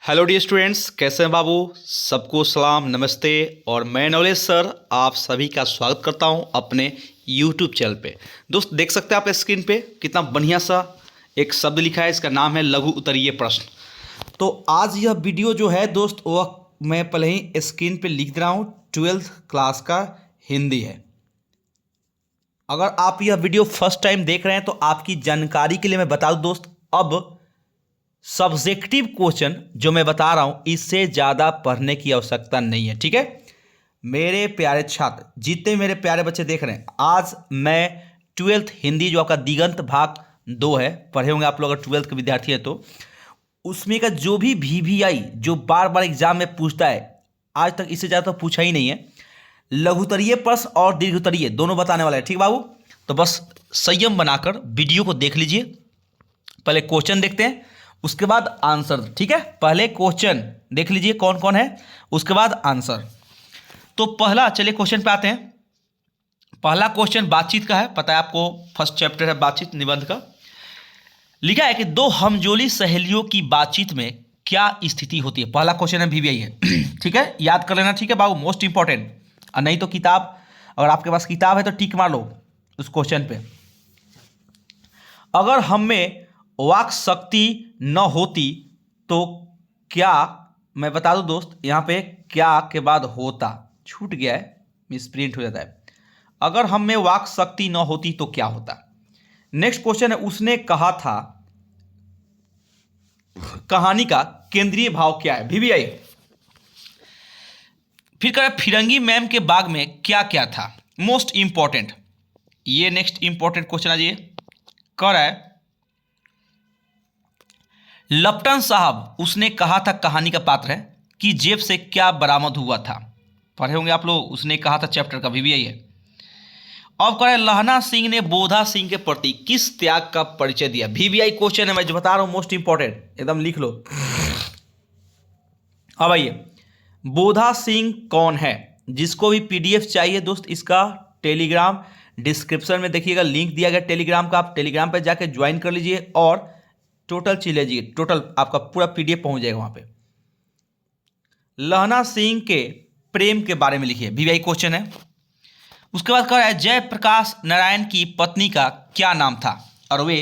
Hello dear students, कैसे हैं बाबू? सबको सलाम नमस्ते। और मैं नॉलेज सर आप सभी का स्वागत करता हूं अपने यूट्यूब चैनल पे। दोस्त देख सकते हैं आप स्क्रीन पे कितना बढ़िया सा एक शब्द लिखा है, इसका नाम है लघु उत्तरीय प्रश्न। तो आज यह वीडियो जो है दोस्त वह मैं पहले ही स्क्रीन पे लिख दे रहा हूँ, 12th क्लास का हिंदी है। अगर आप यह वीडियो फर्स्ट टाइम देख रहे हैं तो आपकी जानकारी के लिए मैं बता दूं दोस्त, अब सब्जेक्टिव क्वेश्चन जो मैं बता रहा हूं इससे ज़्यादा पढ़ने की आवश्यकता नहीं है, ठीक है मेरे प्यारे छात्र, जितने मेरे प्यारे बच्चे देख रहे हैं। आज मैं 12th हिंदी जो आपका दिगंत भाग 2 है, पढ़े होंगे आप लोग अगर 12th के विद्यार्थी हैं तो। उसमें का जो भी VVI जो बार बार एग्जाम में पूछता है, आज तक इससे ज़्यादा तो पूछा ही नहीं है। लघुत्तरीय प्रश्न और दीर्घोत्तरीय दोनों बताने वाला है, ठीक बाबू। तो बस संयम बनाकर वीडियो को देख लीजिए। पहले क्वेश्चन देखते हैं, उसके बाद आंसर, ठीक है। पहले क्वेश्चन देख लीजिए कौन कौन है, उसके बाद आंसर। तो पहला, चलिए क्वेश्चन पे आते हैं। पहला क्वेश्चन बातचीत का है, पता है आपको, फर्स्ट चैप्टर है बातचीत निबंध का। लिखा है कि दो हमजोली सहेलियों की बातचीत में क्या स्थिति होती है। पहला क्वेश्चन है, VVI है ठीक है, याद कर लेना, ठीक है बाबू, मोस्ट इंपॉर्टेंट। और नहीं तो किताब, अगर आपके पास किताब है तो टिक मार लो उस क्वेश्चन पे। अगर हम में वाक शक्ति न होती तो क्या, मैं बता दूं दोस्त, यहां पे क्या के बाद होता छूट गया है, मिसप्रिंट हो जाता है। अगर हम में वाक शक्ति न होती तो क्या होता। नेक्स्ट क्वेश्चन है, उसने कहा था कहानी का केंद्रीय भाव क्या है, VVI। फिर कह रहा है फिरंगी मैम के बाग में क्या क्या था, मोस्ट इंपॉर्टेंट। ये नेक्स्ट इंपॉर्टेंट क्वेश्चन है, ये कह रहा है लप्टन साहब उसने कहा था, कहानी का पात्र है, कि जेब से क्या बरामद हुआ था। पढ़े होंगे आप लोग, उसने कहा था चैप्टर का, VVI है। अब कह रहे लहना सिंह ने बोधा सिंह के प्रति किस त्याग का परिचय दिया। VVI क्वेश्चन है, मैं जो बता रहा हूं मोस्ट इंपॉर्टेंट, एकदम लिख लो। अब आइए, बोधा सिंह कौन है। जिसको भी PDF चाहिए दोस्त, इसका टेलीग्राम डिस्क्रिप्शन में देखिएगा, लिंक दिया गया टेलीग्राम का, आप टेलीग्राम पे जाके ज्वाइन कर लीजिए और टोटल चीज लीजिए, टोटल आपका पूरा PDF पहुंच जाएगा वहां पे। लहना सिंह के प्रेम के बारे में लिखिए, VVI क्वेश्चन है। उसके बाद कह रहा है जयप्रकाश नारायण की पत्नी का क्या नाम था और वे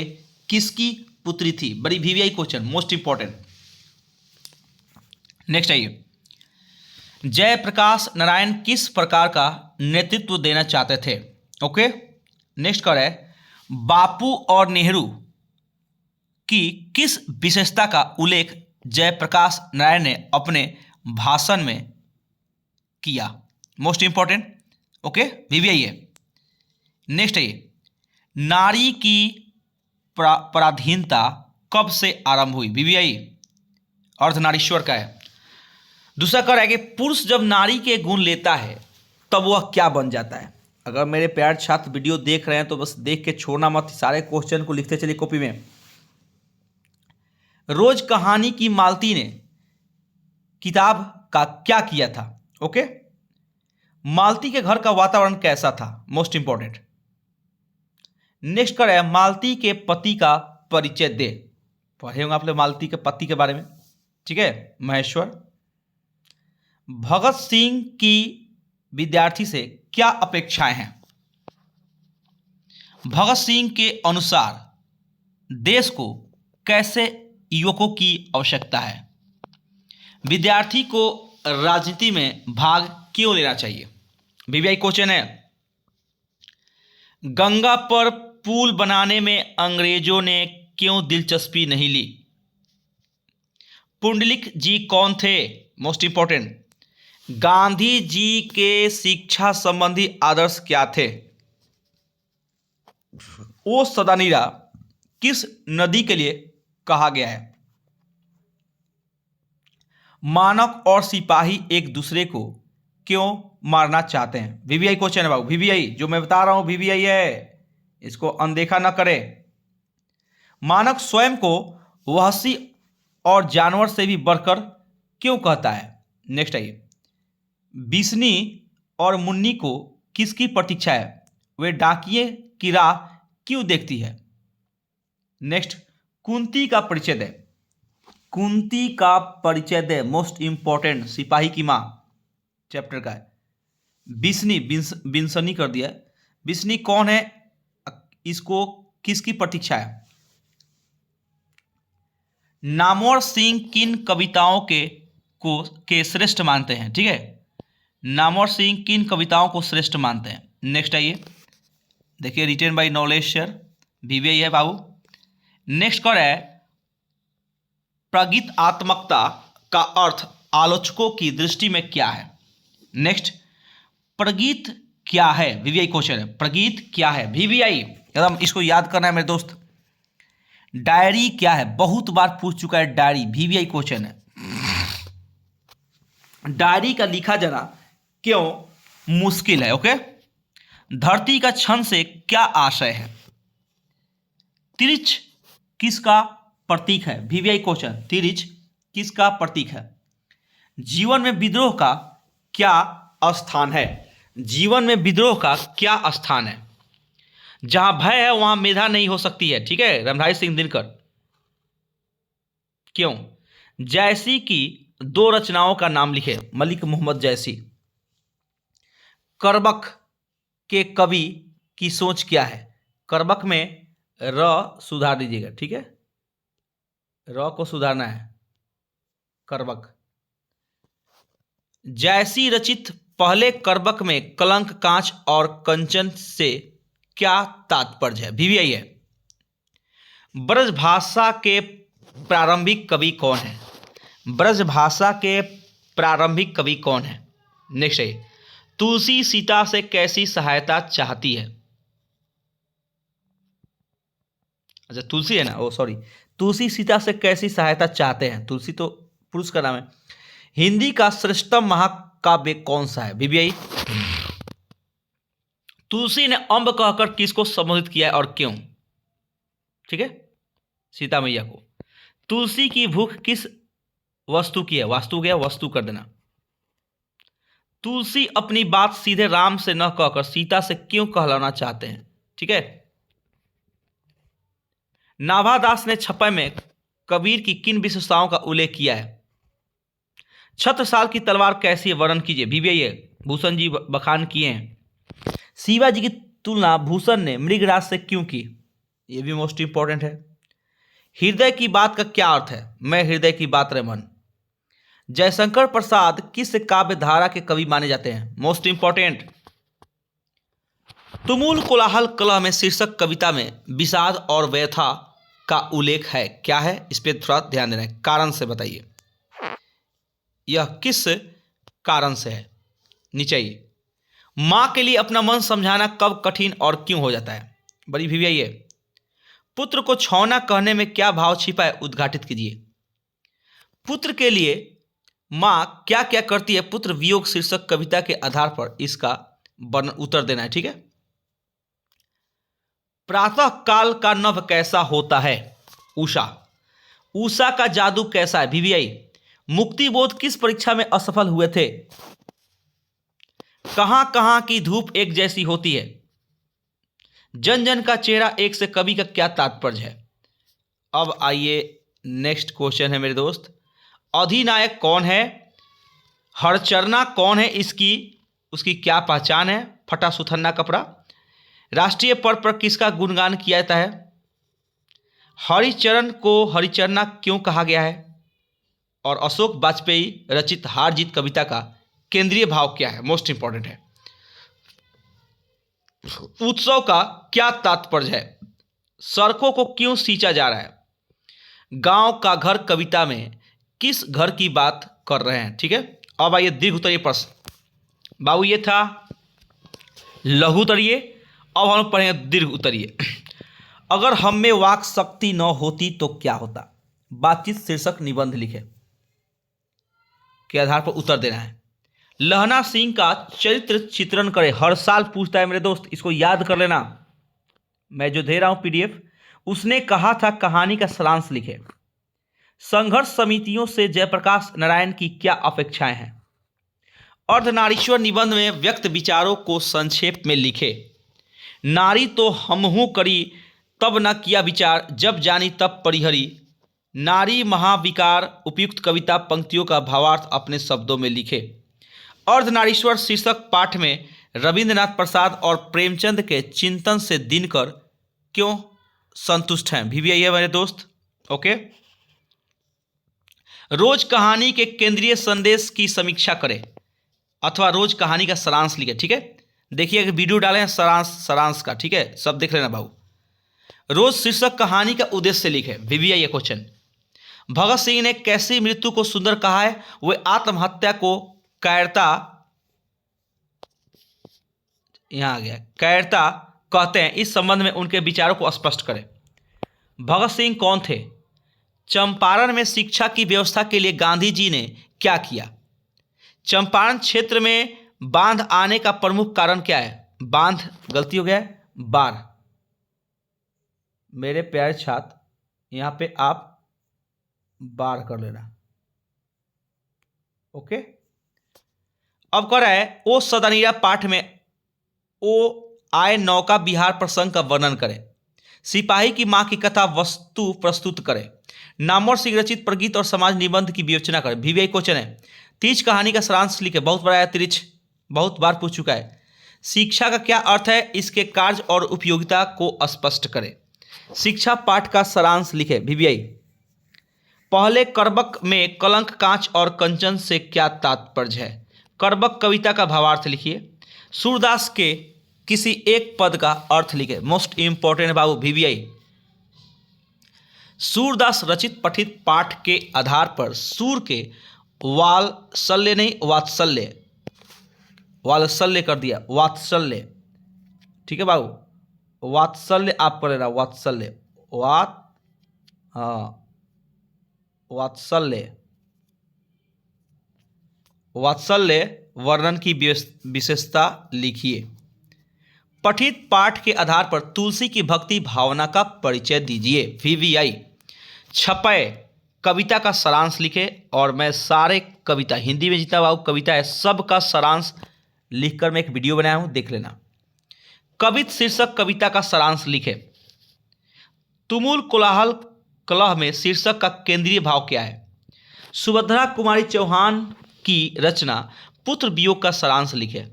किसकी पुत्री थी। बड़ी VVI question, most important. Next आइए, जयप्रकाश नारायण किस प्रकार का नेतृत्व देना चाहते थे। ओके, नेक्स्ट कह रहा है बापू और नेहरू की किस विशेषता का उल्लेख जयप्रकाश नारायण ने अपने भाषण में किया, मोस्ट इंपॉर्टेंट। ओके, VVI है। नेक्स्ट है, नारी की पराधीनता कब से आरंभ हुई, VVI अर्धनारीश्वर का है। दूसरा कह रहा है कि पुरुष जब नारी के गुण लेता है तब वह क्या बन जाता है। अगर मेरे प्यारे छात्र वीडियो देख रहे हैं तो बस देख के छोड़ना मत, सारे क्वेश्चन को लिखते चलिए कॉपी में। रोज कहानी की मालती ने किताब का क्या किया था। ओके, मालती के घर का वातावरण कैसा था, मोस्ट इंपॉर्टेंट। नेक्स्ट कर है मालती के पति का परिचय दे। पढ़े होंगे आप लोग मालती के पति के बारे में, ठीक है, महेश्वर। भगत सिंह की विद्यार्थी से क्या अपेक्षाएं हैं। भगत सिंह के अनुसार देश को कैसे युवकों की आवश्यकता है। विद्यार्थी को राजनीति में भाग क्यों लेना चाहिए, VVI क्वेश्चन है। गंगा पर पुल बनाने में अंग्रेजों ने क्यों दिलचस्पी नहीं ली। पुंडलिक जी कौन थे, मोस्ट इंपॉर्टेंट। गांधी जी के शिक्षा संबंधी आदर्श क्या थे। ओ सदानीरा किस नदी के लिए कहा गया है। मानव और सिपाही एक दूसरे को क्यों मारना चाहते हैं, VVI क्वेश्चन है बाबू, VVI जो मैं बता रहा हूं VVI है, इसको अनदेखा ना करें। मानव स्वयं को वहशी और जानवर से भी बढ़कर क्यों कहता है। नेक्स्ट आइए, बिस्नी और मुन्नी को किसकी प्रतीक्षा है, वे डाकिये की राह क्यों देखती है। नेक्स्ट, कुंती का परिचय दे। कुंती का परिचय दे, मोस्ट इंपॉर्टेंट, सिपाही की मां चैप्टर का है। बिस्नी कर दिया है। बिस्नी कौन है, इसको किसकी प्रतीक्षा है? नामवर सिंह किन कविताओं के श्रेष्ठ मानते हैं? ठीक है, नामवर सिंह किन कविताओं को श्रेष्ठ मानते हैं? नेक्स्ट आइए, देखिए written by knowledge sir, VVI है बाबू। नेक्स्ट कौन है? प्रगीतात्मकता का अर्थ आलोचकों की दृष्टि में क्या है? नेक्स्ट, प्रगीत क्या है? VVI क्वेश्चन है, प्रगीत क्या है? VVI एकदम इसको याद करना है मेरे दोस्त। डायरी क्या है? बहुत बार पूछ चुका है डायरी, VVI क्वेश्चन है। डायरी का लिखा जाना क्यों मुश्किल है? ओके। धरती का क्षण से क्या आशय है? तिरछ किसका प्रतीक है? VVI क्वेश्चन, तिरछ किसका प्रतीक है? जीवन में विद्रोह का क्या स्थान है? जीवन में विद्रोह का क्या स्थान है? जहां भय है वहां मेधा नहीं हो सकती है। ठीक है, रमधारी सिंह दिनकर। क्यों? जैसी की 2 रचनाओं का नाम लिखे, मलिक मोहम्मद जैसी। करबक के कवि की सोच क्या है? करबक में र सुधार दीजिएगा, ठीक है, र को सुधारना है, करबक। जैसी रचित पहले करबक में कलंक, कांच और कंचन से क्या तात्पर्य है? VVI है। ब्रजभाषा के प्रारंभिक कवि कौन है? ब्रजभाषा के प्रारंभिक कवि कौन है? नेक्स्ट है, तुलसी सीता से कैसी सहायता चाहती है? अच्छा, तुलसी है ना, ओ सॉरी, तुलसी सीता से कैसी सहायता चाहते हैं? तुलसी तो पुरुष का नाम है। हिंदी का श्रेष्ठतम महाकाव्य कौन सा है? VVI। तुलसी ने अम्ब कहकर किसको संबोधित किया है और क्यों? ठीक है, सीता मैया को। तुलसी की भूख किस वस्तु की है? वास्तु गया, वस्तु कर देना। तुलसी अपनी बात सीधे राम से न कहकर सीता से क्यों कहलाना चाहते हैं? ठीक है। नाभादास ने छपै में कबीर की किन विशेषताओं का उल्लेख किया है? छत्रसाल की तलवार कैसी है, वर्णन कीजिए। VVI है, भूषण जी बखान किए हैं। शिवाजी की तुलना भूषण ने मृगराज से क्यों की? यह भी मोस्ट इंपॉर्टेंट है। हृदय की बात का क्या अर्थ है? मैं हृदय की बात रे मन। जयशंकर प्रसाद किस काव्य धारा के कवि माने जाते हैं? Most important. तुमुल कोलाहल कलह में शीर्षक कविता में विषाद और व्यथा का उल्लेख है, क्या है? इस पर थोड़ा ध्यान देना है, कारण से बताइए, यह किस कारण से है? नीचे आइए, मां के लिए अपना मन समझाना कब कठिन और क्यों हो जाता है? बड़ी VVI है। पुत्र को छौना कहने में क्या भाव छिपा है, उद्घाटित कीजिए। पुत्र के लिए मां क्या क्या करती है, पुत्र वियोग शीर्षक कविता के आधार पर इसका वर्णन उत्तर देना है। ठीक है। प्रातः काल का नभ कैसा होता है? उषा। उषा का जादू कैसा है? VVI। मुक्ति बोध किस परीक्षा में असफल हुए थे? कहां कहां की धूप एक जैसी होती है? जन जन का चेहरा एक से कवि का क्या तात्पर्य है? अब आइए नेक्स्ट क्वेश्चन है मेरे दोस्त, अधिनायक कौन है? हरचरना कौन है? उसकी क्या पहचान है? फटा सुथन्ना कपड़ा। राष्ट्रीय पर्व पर किसका गुणगान किया जाता है? हरिचरण को हरिचरना क्यों कहा गया है? और अशोक वाजपेयी रचित हार जीत कविता का केंद्रीय भाव क्या है? मोस्ट इंपॉर्टेंट है। उत्सव का क्या तात्पर्य है? सड़कों को क्यों सींचा जा रहा है? गांव का घर कविता में किस घर की बात कर रहे हैं? ठीक है। अब आइए दीर्घ उत्तरीय प्रश्न। बाबू ये था लघु उत्तरीय, अब हम लोग पढ़ेंगे दीर्घ उत्तरीय। अगर हम में वाक शक्ति न होती तो क्या होता? बातचीत शीर्षक निबंध लिखे के आधार पर उत्तर देना है। लहना सिंह का चरित्र चित्रण करें। हर साल पूछता है मेरे दोस्त, इसको याद कर लेना, मैं जो दे रहा हूं PDF। उसने कहा था कहानी का सारांश लिखे। संघर्ष समितियों से जयप्रकाश नारायण की क्या अपेक्षाएं हैं? अर्धनारीश्वर निबंध में व्यक्त विचारों को संक्षेप में लिखे। नारी तो हमहू करी तब न किया विचार, जब जानी तब परिहरी नारी महाविकार उपयुक्त कविता पंक्तियों का भावार्थ अपने शब्दों में लिखे। अर्धनारीश्वर शीर्षक पाठ में रविंद्रनाथ प्रसाद और प्रेमचंद के चिंतन से दिनकर क्यों संतुष्ट हैं, भी यही है मेरे दोस्त। ओके, रोज कहानी के केंद्रीय संदेश की समीक्षा करें अथवा रोज कहानी का सारांश लिखे। ठीक है, देखिए कि वीडियो डाले हैं सारांश का, ठीक है, सब देख लेना बाबू। रोज शीर्षक कहानी का उद्देश्य लिखे, VVI क्वेश्चन। भगत सिंह ने कैसी मृत्यु को सुंदर कहा है, वे आत्महत्या को कायरता, यहां आ गया, कायरता कहते हैं। इस संबंध में उनके विचारों को स्पष्ट करें। भगत सिंह कौन थे? चंपारण में शिक्षा की व्यवस्था के लिए गांधी जी ने क्या किया? चंपारण क्षेत्र में बांध आने का प्रमुख कारण क्या है? बांध, गलती हो गया है, बाढ़। मेरे प्यारे छात्र, यहां पे आप बाढ़ कर लेना। ओके, अब कर रहा है ओ सदनीरा पाठ में ओ आए नौका विहार प्रसंग का वर्णन करें। सिपाही की मां की कथा वस्तु प्रस्तुत करें। नामवर सिंह रचित प्रगीत और समाज निबंध की विवेचना करें। VVI क्वेश्चन है। तीज कहानी का सारांश लिखे, बहुत बड़ा है, तिरछ बहुत बार पूछ चुका है। शिक्षा का क्या अर्थ है, इसके कार्य और उपयोगिता को स्पष्ट करें। शिक्षा पाठ का सारांश लिखे, VVI। पहले करबक में कलंक, कांच और कंचन से क्या तात्पर्य है? करबक कविता का भावार्थ लिखिए। सूरदास के किसी एक पद का अर्थ लिखे, मोस्ट इंपॉर्टेंट बाबू, VVI। सूरदास रचित पठित पाठ के आधार पर सूर के वात्सल्य नहीं वात्सल्य, वात्सल्य कर दिया, वात्सल्य, ठीक है बाबू, वात्सल्य आप कर लेना, वात्सल्य, वात्सल्य, वात्सल्य वर्णन की विशेषता लिखिए। पठित पाठ के आधार पर तुलसी की भक्ति भावना का परिचय दीजिए, VVI। छपय कविता का सारांश लिखे, और मैं सारे कविता हिंदी में जितना बाबू कविता है सब का सारांश लिखकर मैं एक वीडियो बनाया हूं, देख लेना। कवित शीर्षक कविता का सारांश लिखे। तुमुल कोलाहल कलह में शीर्षक का केंद्रीय भाव क्या है? सुभद्रा कुमारी चौहान की रचना पुत्र वियोग का सारांश लिखे।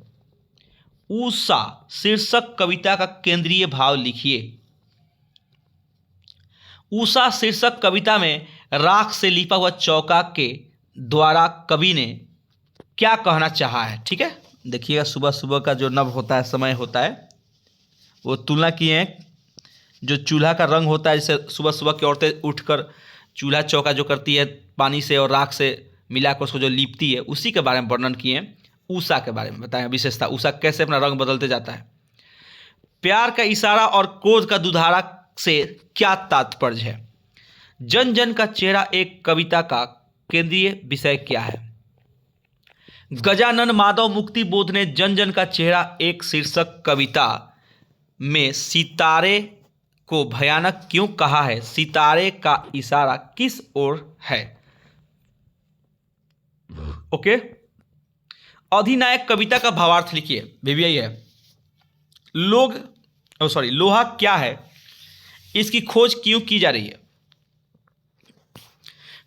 ऊषा शीर्षक कविता का केंद्रीय भाव लिखिए। ऊषा शीर्षक कविता में राख से लिपा हुआ चौका के द्वारा कवि ने क्या कहना चाहा है? ठीक है, देखिएगा सुबह सुबह का जो नभ होता है, समय होता है, वो तुलना किए हैं। जो चूल्हा का रंग होता है, जैसे सुबह सुबह की औरतें उठकर चूल्हा चौका जो करती है पानी से और राख से मिलाकर उसको जो लीपती है, उसी के बारे में वर्णन किए हैं। ऊषा के बारे में बताएं विशेषता, ऊषा कैसे अपना रंग बदलते जाता है। प्यार का इशारा और क्रोध का दुधारा से क्या तात्पर्य है? जन जन का चेहरा एक कविता का केंद्रीय विषय क्या है? गजानन माधव मुक्ति बोध ने जन जन का चेहरा एक शीर्षक कविता में सितारे को भयानक क्यों कहा है? सितारे का इशारा किस ओर है? ओके, अधिनायक कविता का भावार्थ लिखिए, VVI है। लोहा क्या है, इसकी खोज क्यों की जा रही है?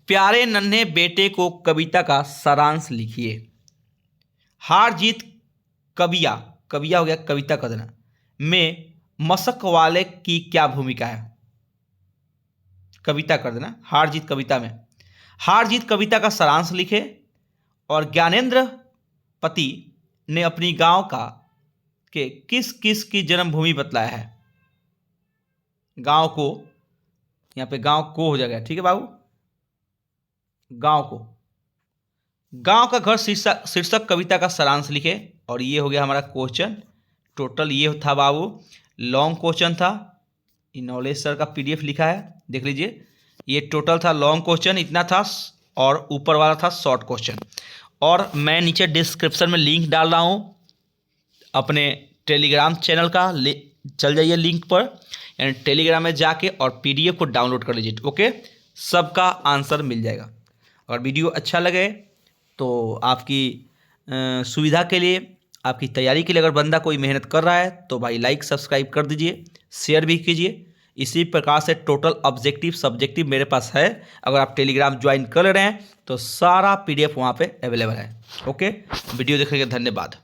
प्यारे नन्हे बेटे को कविता का सारांश लिखिए। हार जीत कविया, कविया हो गया कविता का देना, में मशक वाले की क्या भूमिका है? कविता कर देना, हार जीत कविता में। हार जीत कविता का सारांश लिखे। और ज्ञानेंद्र पति ने अपनी गांव का के किस किस की जन्मभूमि बतलाया है? गांव को, यहां पे गांव को हो जाएगा, ठीक है बाबू, गांव को। गांव का घर शीर्षक कविता का सारांश लिखे। और ये हो गया हमारा क्वेश्चन। टोटल ये था बाबू, लॉन्ग क्वेश्चन था, नॉलेज सर का PDF लिखा है, देख लीजिए। ये टोटल था लॉन्ग क्वेश्चन, इतना था, और ऊपर वाला था शॉर्ट क्वेश्चन। और मैं नीचे डिस्क्रिप्शन में लिंक डाल रहा हूँ अपने टेलीग्राम चैनल का, चल जाइए लिंक पर, यानी टेलीग्राम में जाके और PDF को डाउनलोड कर लीजिए। ओके, सबका आंसर मिल जाएगा। अगर वीडियो अच्छा लगे तो आपकी सुविधा के लिए, आपकी तैयारी के लिए अगर बंदा कोई मेहनत कर रहा है तो भाई लाइक सब्सक्राइब कर दीजिए, शेयर भी कीजिए। इसी प्रकार से टोटल ऑब्जेक्टिव सब्जेक्टिव मेरे पास है। अगर आप टेलीग्राम ज्वाइन कर रहे हैं तो सारा PDF वहाँ पे अवेलेबल है। ओके, वीडियो देखने के लिए धन्यवाद।